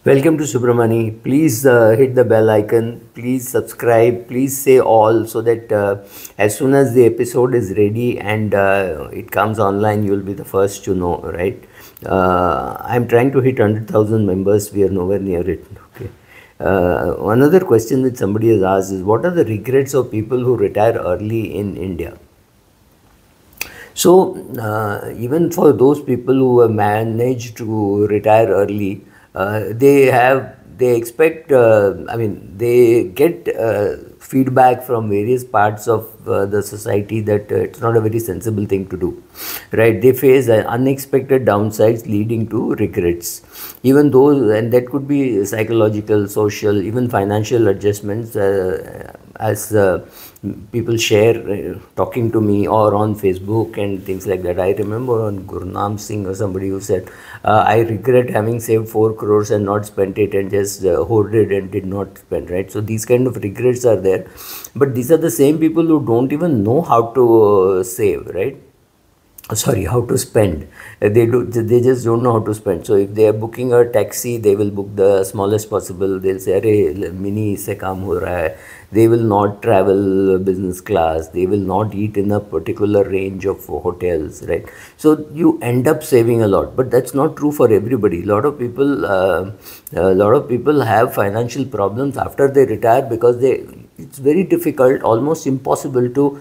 Welcome to Subramani. Please hit the bell icon. Please subscribe. Please say all so that as soon as the episode is ready and it comes online, you'll be the first to know, right? I'm trying to hit 100,000 members. We are nowhere near it. Okay. Another question that somebody has asked is, what are the regrets of people who retire early in India? So, even for those people who have managed to retire early, they expect, they get feedback from various parts of the society that it's not a very sensible thing to do, right? They face unexpected downsides leading to regrets. Even those, and that could be psychological, social, even financial adjustments, as people share talking to me or on Facebook and things like that. I remember on Gurnam Singh or somebody who said, I regret having saved 4 crores and not spent it and just hoarded and did not spend, right? So these kind of regrets are there. But these are the same people who don't even know how to save, right? Sorry, how to spend. They just don't know how to spend. So if they are booking a taxi, they will book the smallest possible. They'll say, "Arey, mini se kaam ho raha hai." They will not travel business class. They will not eat in a particular range of hotels, right? So you end up saving a lot, but that's not true for everybody. A lot of people have financial problems after they retire because it's very difficult, almost impossible to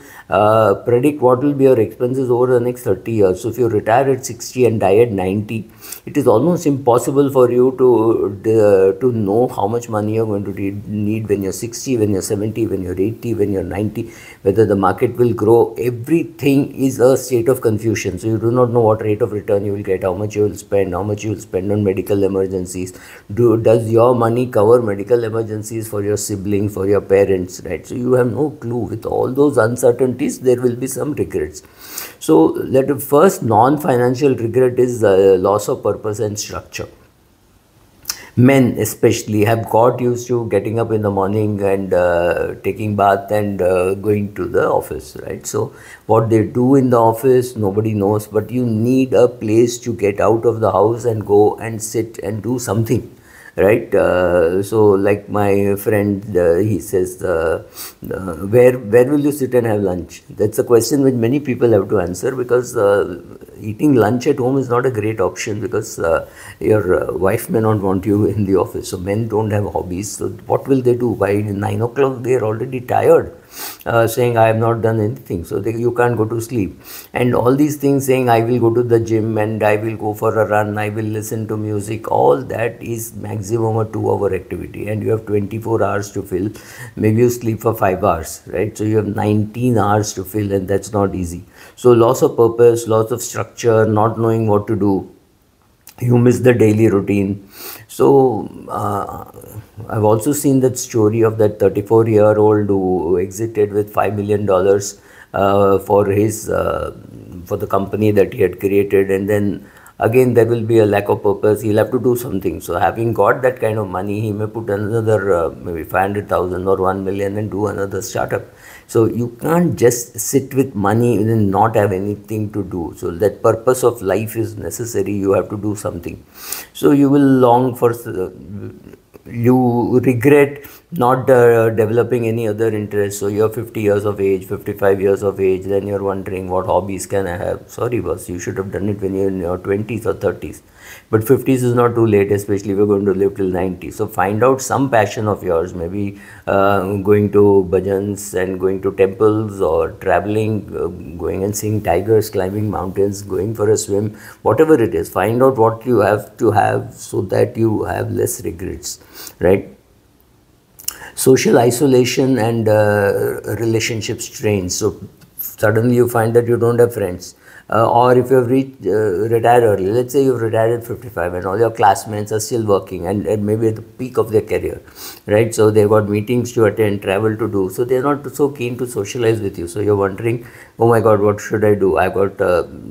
predict what will be your expenses over the next 30 years. So if you retire at 60 and die at 90, it is almost impossible for you to know how much money you're going to need when you're 60, when you're 70, when you're 80, when you're 90, whether the market will grow. Everything is a state of confusion. So you do not know what rate of return you will get, how much you will spend, how much you will spend on medical emergencies. Does your money cover medical emergencies for your siblings, for your parents, right? So you have no clue. With all those uncertainties, there will be some regrets. So the first non-financial regret is loss of purpose and structure. Men especially have got used to getting up in the morning and taking bath and going to the office, right? So what they do in the office, nobody knows, but you need a place to get out of the house and go and sit and do something, right? So like my friend, he says, where will you sit and have lunch? That's a question which many people have to answer, because eating lunch at home is not a great option, because your wife may not want you in the office. So men don't have hobbies. So what will they do? By 9 o'clock, they are already tired. Saying I have not done anything, so you can't go to sleep, and all these things, saying I will go to the gym and I will go for a run, I will listen to music, all that is maximum a 2-hour activity, and you have 24 hours to fill. Maybe you sleep for 5 hours, right? So you have 19 hours to fill, and that's not easy. So loss of purpose, loss of structure, not knowing what to do, you miss the daily routine. So I've also seen that story of that 34-year-old who exited with $5 million for the company that he had created, and then again there will be a lack of purpose. He'll have to do something. So having got that kind of money, he may put another maybe 500,000 or 1 million and do another startup. So you can't just sit with money and not have anything to do. So that purpose of life is necessary. You have to do something. So you will long for, you regret not developing any other interest. So you're 50 years of age, 55 years of age, then you're wondering what hobbies can I have. Sorry boss, you should have done it when you're in your 20s or 30s. But 50s is not too late, especially if you're going to live till 90. So find out some passion of yours, maybe going to bhajans and going to temples, or traveling, going and seeing tigers, climbing mountains, going for a swim, whatever it is. Find out what you have to have so that you have less regrets, right? Social isolation and relationship strains. So suddenly you find that you don't have friends. Or if you have retired early, let's say you've retired at 55 and all your classmates are still working and maybe at the peak of their career, right? So they've got meetings to attend, travel to do. So they're not so keen to socialize with you. So you're wondering, oh my God, what should I do?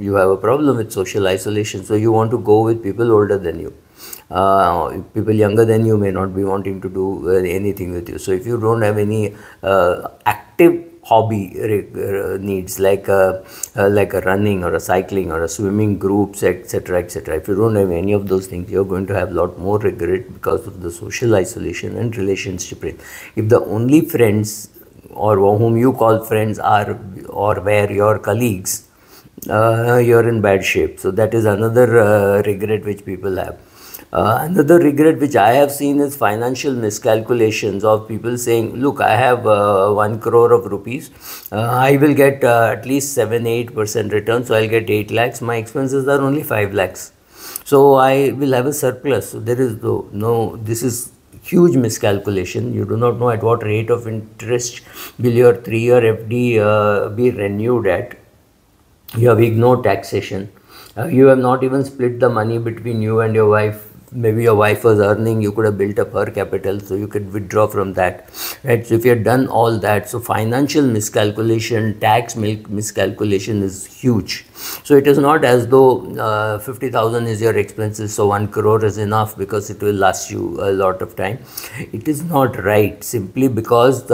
You have a problem with social isolation. So you want to go with people older than you. People younger than you may not be wanting to do anything with you. So if you don't have any active hobby needs, like a running or a cycling or a swimming groups, etc., etc. If you don't have any of those things, you're going to have a lot more regret because of the social isolation and relationship rate. If the only friends or whom you call friends are or were your colleagues, you're in bad shape. So that is another regret which people have. Another regret which I have seen is financial miscalculations of people saying, look, I have 1 crore of rupees, I will get at least 7-8% return, so I'll get 8 lakhs, my expenses are only 5 lakhs, so I will have a surplus. So there is no, this is huge miscalculation. You do not know at what rate of interest will your 3-year FD be renewed at. You have ignored taxation. You have not even split the money between you and your wife. Maybe your wife was earning, you could have built up her capital, so you could withdraw from that, right? So if you have done all that, so financial miscalculation, tax miscalculation is huge. So it is not as though 50,000 is your expenses, so 1 crore is enough because it will last you a lot of time. It is not right, simply because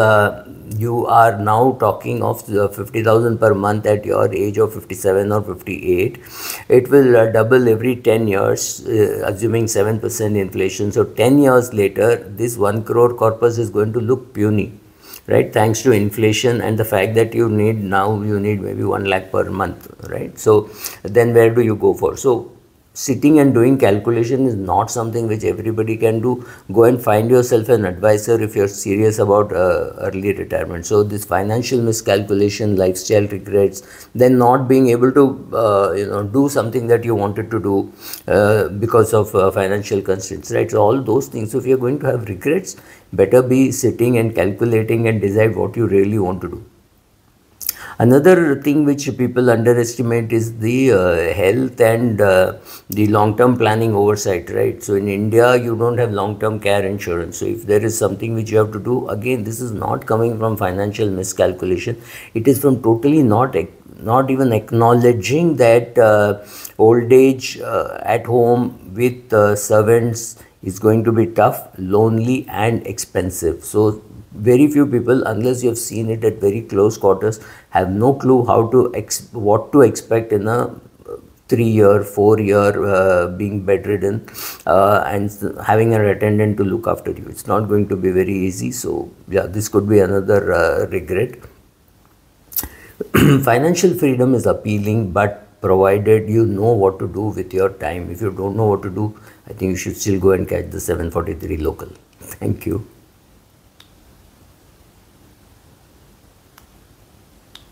you are now talking of 50,000 per month at your age of 57 or 58. It will double every 10 years, assuming 7% inflation. So 10 years later, this 1 crore corpus is going to look puny, right? Thanks to inflation and the fact that you need maybe 1 lakh per month, right? So then where do you go for? So sitting and doing calculation is not something which everybody can do. Go and find yourself an advisor if you're serious about early retirement. So this financial miscalculation, lifestyle regrets, then not being able to do something that you wanted to do because of financial constraints, right? So all those things. So if you're going to have regrets, better be sitting and calculating and decide what you really want to do. Another thing which people underestimate is the health and the long-term planning oversight, right? So in India, you don't have long-term care insurance. So if there is something which you have to do, again, this is not coming from financial miscalculation. It is from totally not even acknowledging that old age at home with servants is going to be tough, lonely and expensive. So very few people, unless you have seen it at very close quarters, have no clue how to what to expect in a 3-year, 4-year being bedridden and having an attendant to look after you. It's not going to be very easy. So yeah, this could be another regret. Financial freedom is appealing, but provided you know what to do with your time. If you don't know what to do, I think you should still go and catch the 7:43 local. Thank you.